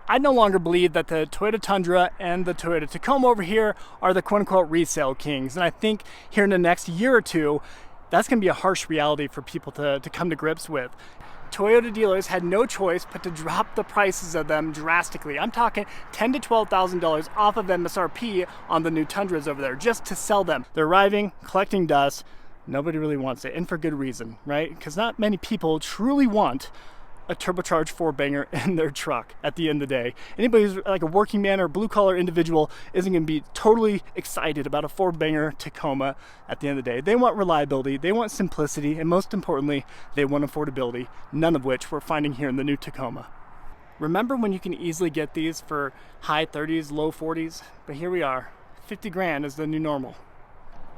I no longer believe that the Toyota Tundra and the Toyota Tacoma over here are the quote-unquote resale kings. And I think here in the next year or two, that's going to be a harsh reality for people to come to grips with. Toyota dealers had no choice but to drop the prices of them drastically. I'm talking $10,000 to $12,000 off of MSRP on the new Tundras over there just to sell them. They're arriving, collecting dust. Nobody really wants it, and for good reason, right? Because not many people truly want a turbocharged four-banger in their truck at the end of the day. Anybody who's like a working man or blue-collar individual isn't going to be totally excited about a four-banger Tacoma at the end of the day. They want reliability, they want simplicity, and most importantly, they want affordability, none of which we're finding here in the new Tacoma. Remember when you can easily get these for high 30s, low 40s? But here we are, 50 grand is the new normal.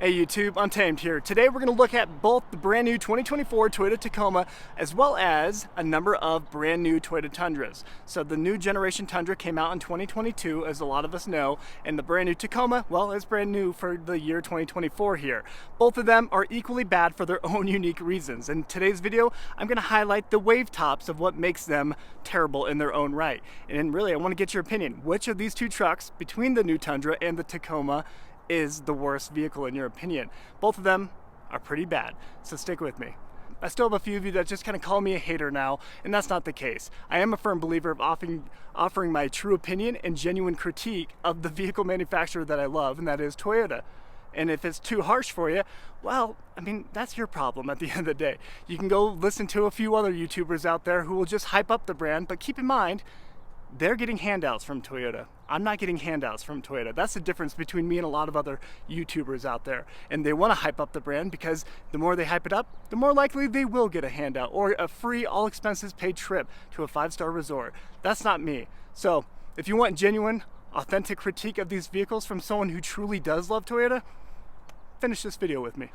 Hey YouTube, Untamed here. Today we're going to look at both the brand new 2024 Toyota Tacoma as well as a number of brand new Toyota Tundras. So the new generation Tundra came out in 2022, as a lot of us know, and the brand new Tacoma, well, it's brand new for the year 2024 here. Both of them are equally bad for their own unique reasons. In today's video, I'm going to highlight the wave tops of what makes them terrible in their own right. And really, I want to get your opinion. Which of these two trucks, between the new Tundra and the Tacoma, is the worst vehicle in your opinion? Both of them are pretty bad, so stick with me. I still have a few of you that just kind of call me a hater now, and that's not the case. I am a firm believer of offering my true opinion and genuine critique of the vehicle manufacturer that I love, and that is Toyota. And if it's too harsh for you, well, I mean, that's your problem at the end of the day. You can go listen to a few other YouTubers out there who will just hype up the brand, but keep in mind, they're getting handouts from Toyota. I'm not getting handouts from Toyota. That's the difference between me and a lot of other YouTubers out there. And they want to hype up the brand because the more they hype it up, the more likely they will get a handout or a free, all expenses paid trip to a 5-star resort. That's not me. So if you want genuine, authentic critique of these vehicles from someone who truly does love Toyota, finish this video with me.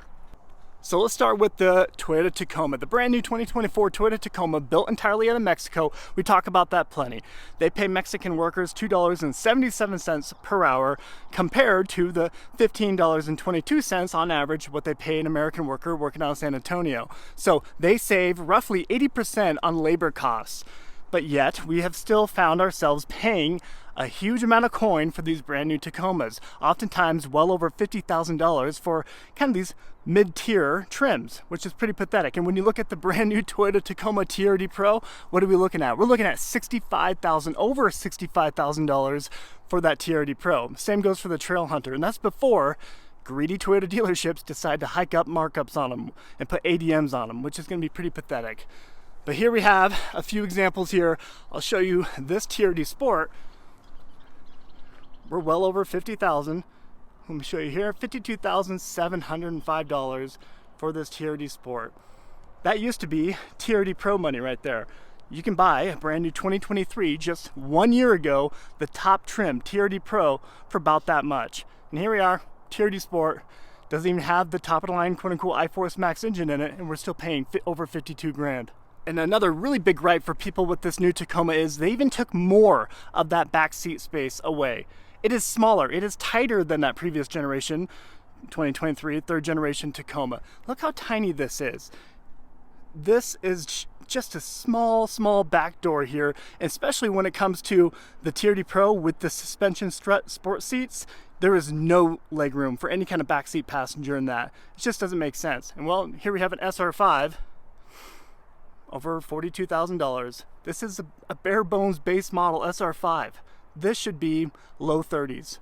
So let's start with the Toyota Tacoma, the brand new 2024 Toyota Tacoma, built entirely out of Mexico. We talk about that plenty. They pay Mexican workers $2.77 per hour compared to the $15.22 on average what they pay an American worker working out of San Antonio. So they save roughly 80% on labor costs. But yet we have still found ourselves paying a huge amount of coin for these brand new Tacomas, oftentimes well over $50,000 for kind of these mid-tier trims, which is pretty pathetic. And when you look at the brand new Toyota Tacoma TRD Pro, what are we looking at? We're looking at over $65,000 for that TRD Pro. Same goes for the Trail Hunter, and that's before greedy Toyota dealerships decide to hike up markups on them and put ADMs on them, which is going to be pretty pathetic. But here we have a few examples here. I'll show you this TRD Sport. We're well over $50,000. Let me show you here, $52,705 for this TRD Sport. That used to be TRD Pro money right there. You can buy a brand new 2023, just 1 year ago, the top trim TRD Pro for about that much. And here we are, TRD Sport. Doesn't even have the top of the line quote-unquote iForce Max engine in it, and we're still paying over 52 grand. And another really big gripe for people with this new Tacoma is they even took more of that back seat space away. It is smaller, it is tighter than that previous generation, 2023, third generation Tacoma. Look how tiny this is. This is just a small back door here, especially when it comes to the TRD Pro with the suspension strut sport seats. There is no leg room for any kind of backseat passenger in that. It just doesn't make sense. And well, here we have an SR5. Over $42,000. This is a bare bones base model SR5. This should be low 30s.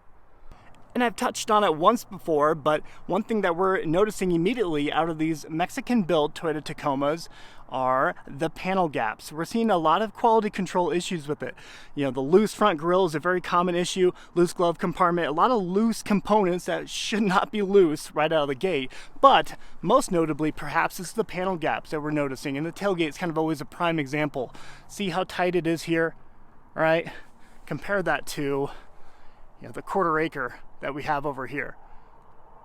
And I've touched on it once before, but one thing that we're noticing immediately out of these Mexican-built Toyota Tacomas are the panel gaps. We're seeing a lot of quality control issues with it. You know, the loose front grille is a very common issue, loose glove compartment, a lot of loose components that should not be loose right out of the gate. But most notably, perhaps, is the panel gaps that we're noticing, and the tailgate is kind of always a prime example. See how tight it is here, all right? Compare that to, you know, the quarter acre that we have over here.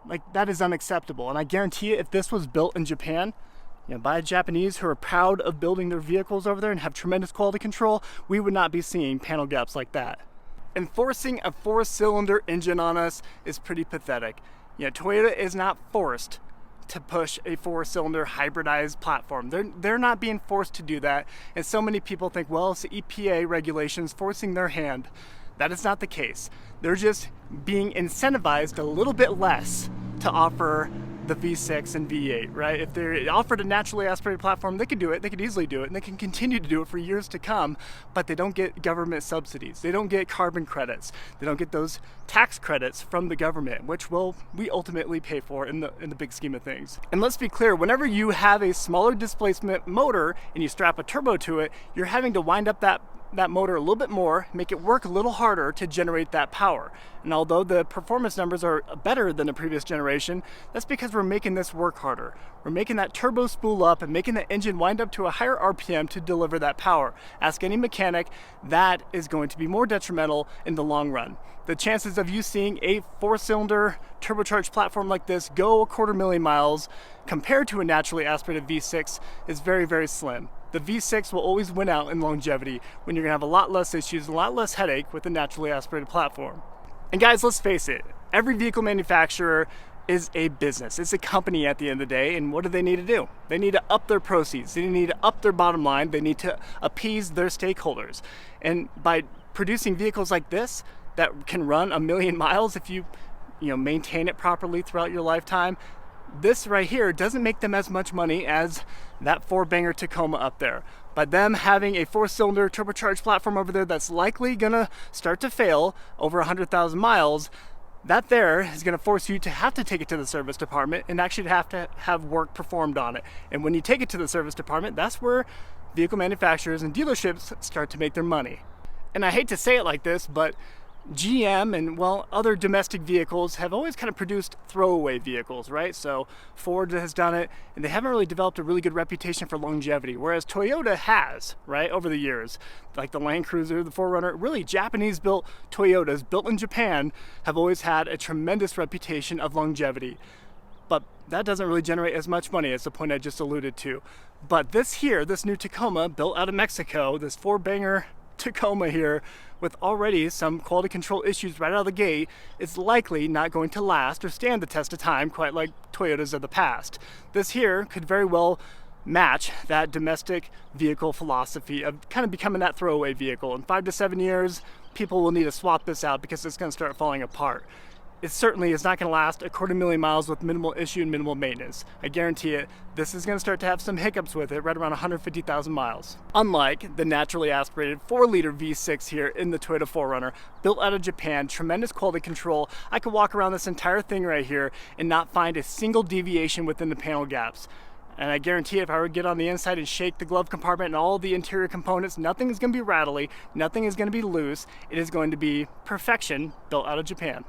Like, that is unacceptable. And I guarantee you, if this was built in Japan, you know, by Japanese who are proud of building their vehicles over there and have tremendous quality control, we would not be seeing panel gaps like that. Enforcing a 4-cylinder engine on us is pretty pathetic. You know, Toyota is not forced to push a 4-cylinder hybridized platform. They're not being forced to do that. And so many people think, well, it's the EPA regulations forcing their hand. That is not the case. They're just being incentivized a little bit less to offer the V6 and V8, right? If they're offered a naturally aspirated platform, they could do it, they could easily do it, and they can continue to do it for years to come, but they don't get government subsidies. They don't get carbon credits. They don't get those tax credits from the government, which we ultimately pay for in the big scheme of things. And let's be clear, whenever you have a smaller displacement motor and you strap a turbo to it, you're having to wind up that motor a little bit more, make it work a little harder to generate that power. And although the performance numbers are better than the previous generation, that's because we're making this work harder. We're making that turbo spool up and making the engine wind up to a higher RPM to deliver that power. Ask any mechanic, that is going to be more detrimental in the long run. The chances of you seeing a 4-cylinder turbocharged platform like this go 250,000 miles compared to a naturally aspirated V6 is very, very slim. The V6 will always win out in longevity when you're gonna have a lot less issues, a lot less headache with a naturally aspirated platform. And guys, let's face it, every vehicle manufacturer is a business. It's a company at the end of the day, and what do they need to do? They need to up their proceeds. They need to up their bottom line. They need to appease their stakeholders. And by producing vehicles like this that can run 1,000,000 miles if you maintain it properly throughout your lifetime, this right here doesn't make them as much money as that 4-banger Tacoma up there. By them having a 4-cylinder turbocharged platform over there that's likely gonna start to fail over 100,000 miles, that there is gonna force you to have to take it to the service department and actually have to have work performed on it. And when you take it to the service department, that's where vehicle manufacturers and dealerships start to make their money. And I hate to say it like this, but GM and, well, other domestic vehicles have always kind of produced throwaway vehicles, right? So Ford has done it, and they haven't really developed a really good reputation for longevity, whereas Toyota has, right, over the years. Like the Land Cruiser, the 4Runner, really Japanese-built Toyotas built in Japan have always had a tremendous reputation of longevity. But that doesn't really generate as much money as the point I just alluded to. But this new Tacoma, built out of Mexico, this 4-banger Tacoma here, with already some quality control issues right out of the gate, is likely not going to last or stand the test of time quite like Toyotas of the past. This here could very well match that domestic vehicle philosophy of kind of becoming that throwaway vehicle. In 5 to 7 years, people will need to swap this out because it's going to start falling apart. It certainly is not going to last 250,000 miles with minimal issue and minimal maintenance. I guarantee it, this is going to start to have some hiccups with it right around 150,000 miles. Unlike the naturally aspirated 4-liter V6 here in the Toyota 4Runner, built out of Japan, tremendous quality control. I could walk around this entire thing right here and not find a single deviation within the panel gaps. And I guarantee if I were to get on the inside and shake the glove compartment and all the interior components, nothing is going to be rattly, nothing is going to be loose. It is going to be perfection built out of Japan.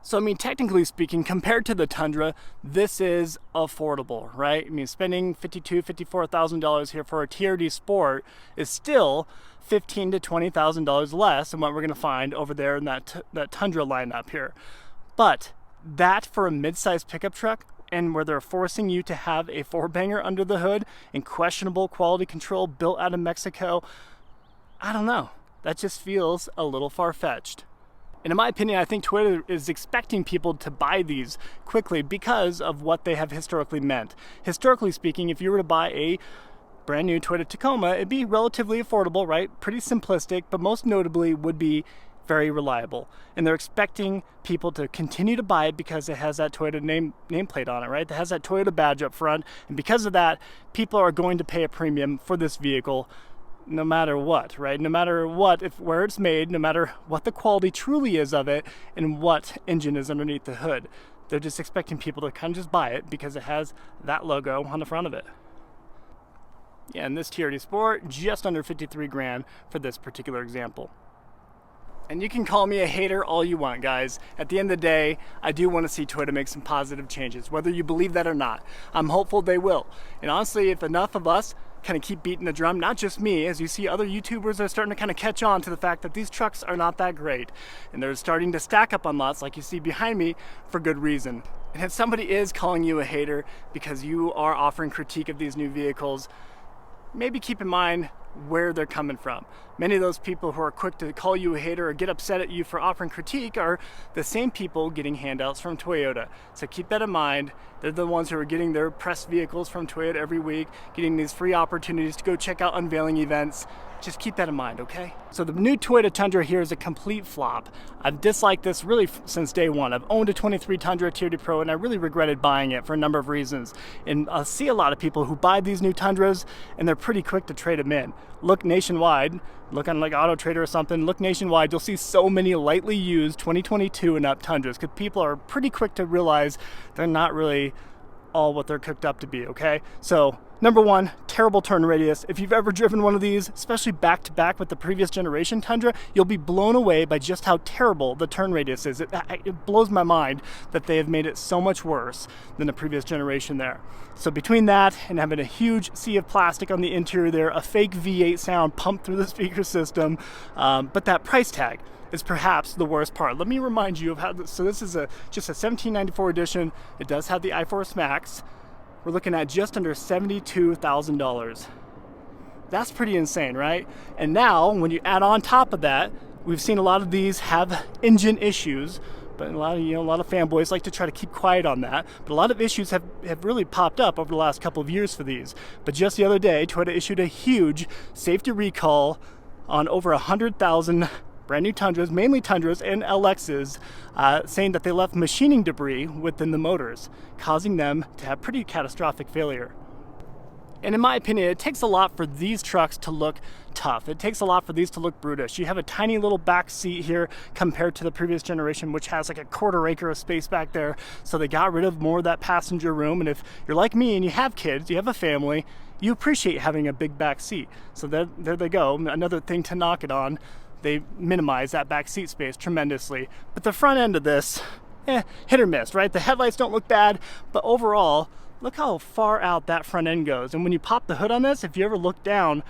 So I mean, technically speaking, compared to the Tundra, this is affordable, right? I mean, spending $52,000, $54,000 here for a TRD Sport is still $15,000 to $20,000 less than what we're gonna find over there in that Tundra lineup here. But that for a mid-sized pickup truck, and where they're forcing you to have a 4-banger under the hood and questionable quality control built out of Mexico, I don't know. That just feels a little far-fetched. And in my opinion, I think Toyota is expecting people to buy these quickly because of what they have historically meant. Historically speaking, if you were to buy a brand new Toyota Tacoma, it'd be relatively affordable, right? Pretty simplistic, but most notably would be very reliable. And they're expecting people to continue to buy it because it has that Toyota nameplate on it, right? It has that Toyota badge up front. And because of that, people are going to pay a premium for this vehicle no matter what, right? No matter what, where it's made, no matter what the quality truly is of it and what engine is underneath the hood. They're just expecting people to kind of just buy it because it has that logo on the front of it. Yeah, and this TRD Sport, just under 53 grand for this particular example. And you can call me a hater all you want, guys. At the end of the day, I do want to see Toyota make some positive changes, whether you believe that or not. I'm hopeful they will. And honestly, if enough of us kind of keep beating the drum, not just me, as you see other YouTubers are starting to kind of catch on to the fact that these trucks are not that great. And they're starting to stack up on lots like you see behind me for good reason. And if somebody is calling you a hater because you are offering critique of these new vehicles, maybe keep in mind where they're coming from. Many of those people who are quick to call you a hater or get upset at you for offering critique are the same people getting handouts from Toyota. So keep that in mind. They're the ones who are getting their press vehicles from Toyota every week, getting these free opportunities to go check out unveiling events. Just keep that in mind, okay? So the new Toyota Tundra here is a complete flop. I've disliked this really since day one. I've owned a 23 Tundra TRD Pro and I really regretted buying it for a number of reasons. And I see a lot of people who buy these new Tundras and they're pretty quick to trade them in. Look nationwide, look on like Auto Trader or something, look nationwide, you'll see so many lightly used 2022 and up Tundras because people are pretty quick to realize they're not really all what they're cooked up to be, okay? So number one, terrible turn radius. If you've ever driven one of these, especially back to back with the previous generation Tundra, you'll be blown away by just how terrible the turn radius is. It blows my mind that they have made it so much worse than the previous generation there. So between that and having a huge sea of plastic on the interior there, a fake V8 sound pumped through the speaker system, but that price tag is perhaps the worst part. Let me remind you of how this, so this is just a 1794 edition. It does have the iForce Max. We're looking at just under $72,000. That's pretty insane, right? And now, when you add on top of that, we've seen a lot of these have engine issues, but a lot of fanboys like to try to keep quiet on that. But a lot of issues have really popped up over the last couple of years for these. But just the other day, Toyota issued a huge safety recall on over 100,000 brand new Tundras, mainly Tundras and LXs, saying that they left machining debris within the motors, causing them to have pretty catastrophic failure. And in my opinion, it takes a lot for these trucks to look tough. It takes a lot for these to look brutish. You have a tiny little back seat here compared to the previous generation, which has like a quarter acre of space back there. So they got rid of more of that passenger room. And if you're like me and you have kids, you have a family, you appreciate having a big back seat. So there they go. Another thing to knock it on. They minimize that back seat space tremendously. But the front end of this, hit or miss, right? The headlights don't look bad, but overall, look how far out that front end goes. And when you pop the hood on this, if you ever look down,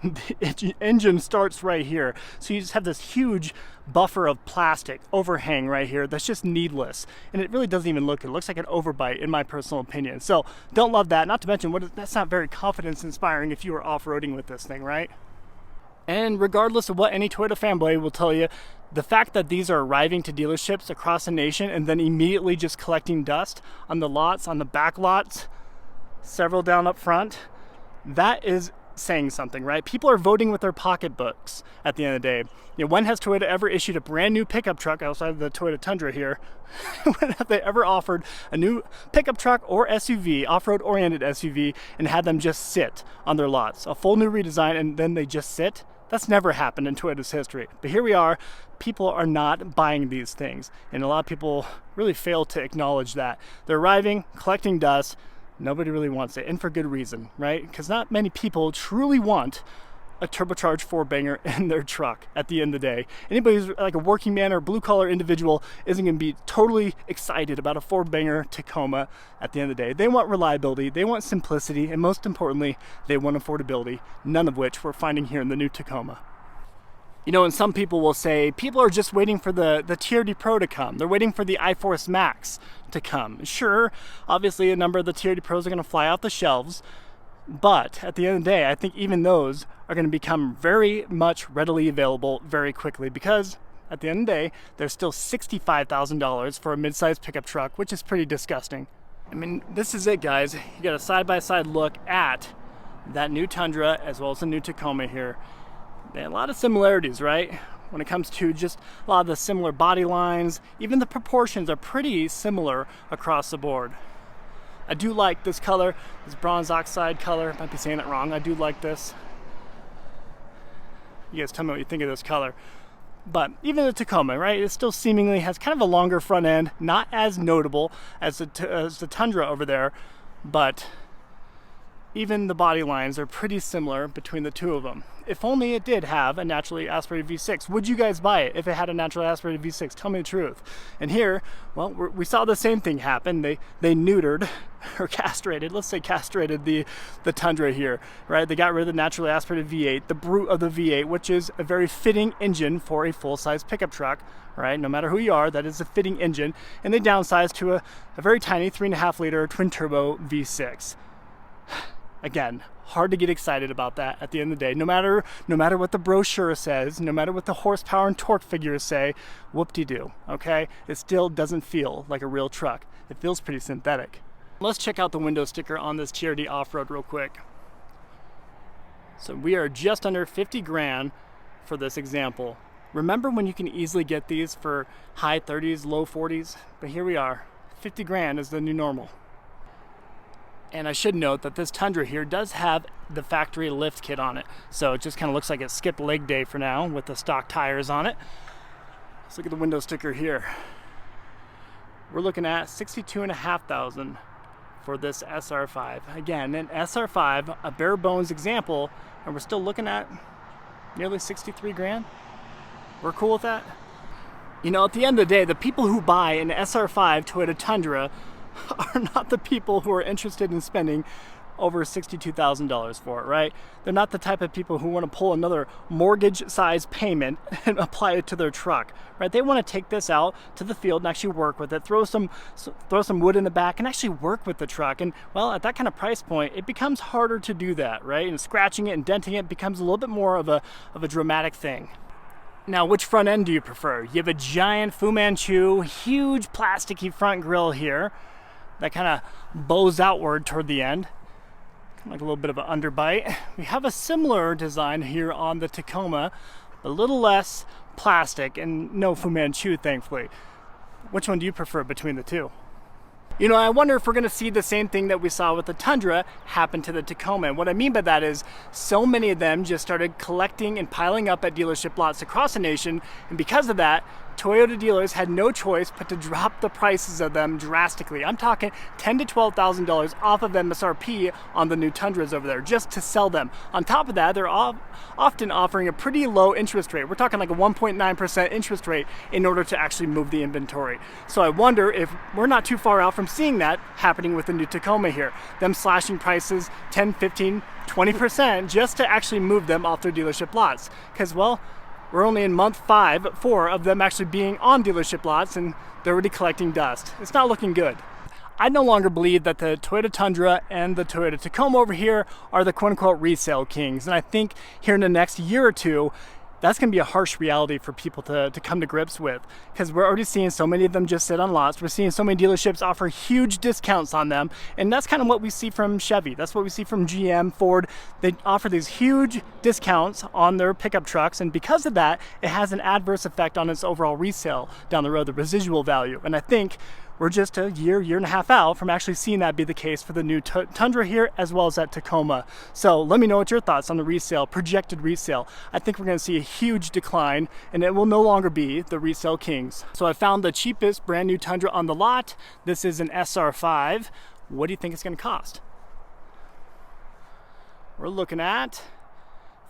the engine starts right here. So you just have this huge buffer of plastic overhang right here that's just needless. And it really doesn't even look, it looks like an overbite in my personal opinion. So don't love that. Not to mention, that's not very confidence inspiring if you were off-roading with this thing, right? And regardless of what any Toyota fanboy will tell you, the fact that these are arriving to dealerships across the nation and then immediately just collecting dust on the lots, on the back lots, several down up front, that is saying something, right? People are voting with their pocketbooks at the end of the day. When has Toyota ever issued a brand new pickup truck outside of the Toyota Tundra here? When have they ever offered a new pickup truck or SUV, off-road oriented SUV, and had them just sit on their lots? A full new redesign and then they just sit? That's never happened in Toyota's history. But here we are, people are not buying these things. And a lot of people really fail to acknowledge that. They're arriving, collecting dust, nobody really wants it, and for good reason, right? Because not many people truly want a turbocharged four-banger in their truck at the end of the day. Anybody who's like a working man or blue-collar individual isn't going to be totally excited about a four-banger Tacoma at the end of the day. They want reliability, they want simplicity, and most importantly, they want affordability, none of which we're finding here in the new Tacoma. And some people will say, people are just waiting for the TRD Pro to come. They're waiting for the iForce Max to come. Sure, obviously a number of the TRD Pros are going to fly off the shelves, but at the end of the day, I think even those are going to become very much readily available very quickly because at the end of the day, there's still $65,000 for a mid-sized pickup truck, which is pretty disgusting. I mean, this is it, guys. You got a side-by-side look at that new Tundra as well as the new Tacoma here. They have a lot of similarities, right? When it comes to just a lot of the similar body lines, even the proportions are pretty similar across the board. I do like this color, this bronze oxide color. I might be saying it wrong. I do like this. You guys tell me what you think of this color. But even the Tacoma, right, it still seemingly has kind of a longer front end, not as notable as the Tundra over there, but even the body lines are pretty similar between the two of them. If only it did have a naturally aspirated V6. Would you guys buy it if it had a naturally aspirated V6? Tell me the truth. And here, well, we saw the same thing happen. They neutered or castrated, let's say castrated the Tundra here, right? They got rid of the naturally aspirated V8, the brute of the V8, which is a very fitting engine for a full-size pickup truck, right? No matter who you are, that is a fitting engine. And they downsized to a very tiny 3.5 liter twin turbo V6. Again, hard to get excited about that at the end of the day. No matter what the brochure says, no matter what the horsepower and torque figures say, whoop-de-doo, okay? It still doesn't feel like a real truck. It feels pretty synthetic. Let's check out the window sticker on this TRD off-road real quick. So we are just under 50 grand for this example. Remember when you can easily get these for high 30s, low 40s? But here we are, 50 grand is the new normal. And I should note that this Tundra here does have the factory lift kit on it. So it just kind of looks like it skipped leg day for now with the stock tires on it. Let's look at the window sticker here. We're looking at 62,500 for this SR5. Again, an SR5, a bare bones example, and we're still looking at nearly 63 grand. We're cool with that. You know, at the end of the day, the people who buy an SR5 Toyota Tundra are not the people who are interested in spending over $62,000 for it, right? They're not the type of people who want to pull another mortgage-sized payment and apply it to their truck, right? They want to take this out to the field and actually work with it, throw some wood in the back and actually work with the truck. And well, at that kind of price point, it becomes harder to do that, right? And scratching it and denting it becomes a little bit more of a dramatic thing. Now, which front end do you prefer? You have a giant Fu Manchu, huge plasticky front grille here that kind of bows outward toward the end, kind of like a little bit of an underbite. We have a similar design here on the Tacoma, a little less plastic and no Fu Manchu, thankfully. Which one do you prefer between the two? You know, I wonder if we're going to see the same thing that we saw with the Tundra happen to the Tacoma. And what I mean by that is so many of them just started collecting and piling up at dealership lots across the nation. And because of that, Toyota dealers had no choice but to drop the prices of them drastically. I'm talking $10,000 to $12,000 off of MSRP on the new Tundras over there just to sell them. On top of that, they're often offering a pretty low interest rate. We're talking like a 1.9% interest rate in order to actually move the inventory. So I wonder if we're not too far out from seeing that happening with the new Tacoma here. Them slashing prices 10, 15, 20% just to actually move them off their dealership lots. Because, well, we're only in month 4 of them actually being on dealership lots and they're already collecting dust. It's not looking good. I no longer believe that the Toyota Tundra and the Toyota Tacoma over here are the quote-unquote resale kings. And I think here in the next year or two, that's going to be a harsh reality for people to come to grips with, because we're already seeing so many of them just sit on lots. We're seeing so many dealerships offer huge discounts on them, and that's kind of what we see from Chevy. That's what we see from GM, Ford. They offer these huge discounts on their pickup trucks, and because of that, it has an adverse effect on its overall resale down the road, the residual value. And I think we're just a year and a half out from actually seeing that be the case for the new Tundra here as well as that Tacoma. So let me know what your thoughts on the resale, projected resale. I think we're going to see a huge decline and it will no longer be the resale kings. So I found the cheapest brand new Tundra on the lot. This is an SR5. What do you think it's going to cost? We're looking at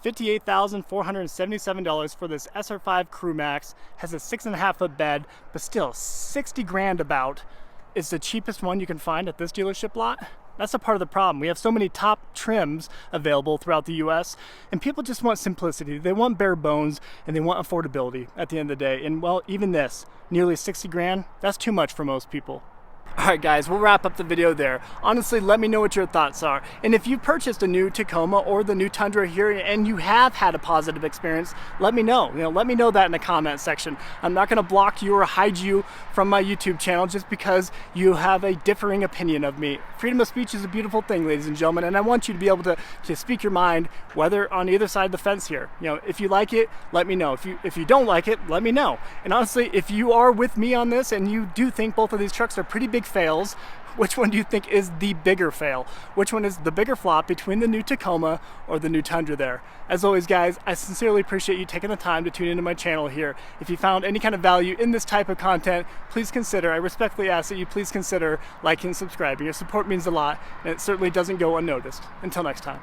$58,477 for this SR5 Crew Max. Has a 6.5 foot bed, but still 60 grand about is the cheapest one you can find at this dealership lot. That's a part of the problem. We have so many top trims available throughout the US and people just want simplicity. They want bare bones and they want affordability at the end of the day. And well, even this, nearly 60 grand, that's too much for most people. Alright guys, we'll wrap up the video there. Honestly, let me know what your thoughts are. And if you purchased a new Tacoma or the new Tundra here and you have had a positive experience, let me know. Let me know that in the comment section. I'm not going to block you or hide you from my YouTube channel just because you have a differing opinion of me. Freedom of speech is a beautiful thing, ladies and gentlemen, and I want you to be able to speak your mind, whether on either side of the fence here. If you like it, let me know. If you don't like it, let me know. And honestly, if you are with me on this and you do think both of these trucks are pretty big fails, which one do you think is the bigger fail? Which one is the bigger flop between the new Tacoma or the new Tundra there? As always guys, I sincerely appreciate you taking the time to tune into my channel here. If you found any kind of value in this type of content, please consider, I respectfully ask that you please consider liking and subscribing. Your support means a lot and it certainly doesn't go unnoticed. Until next time.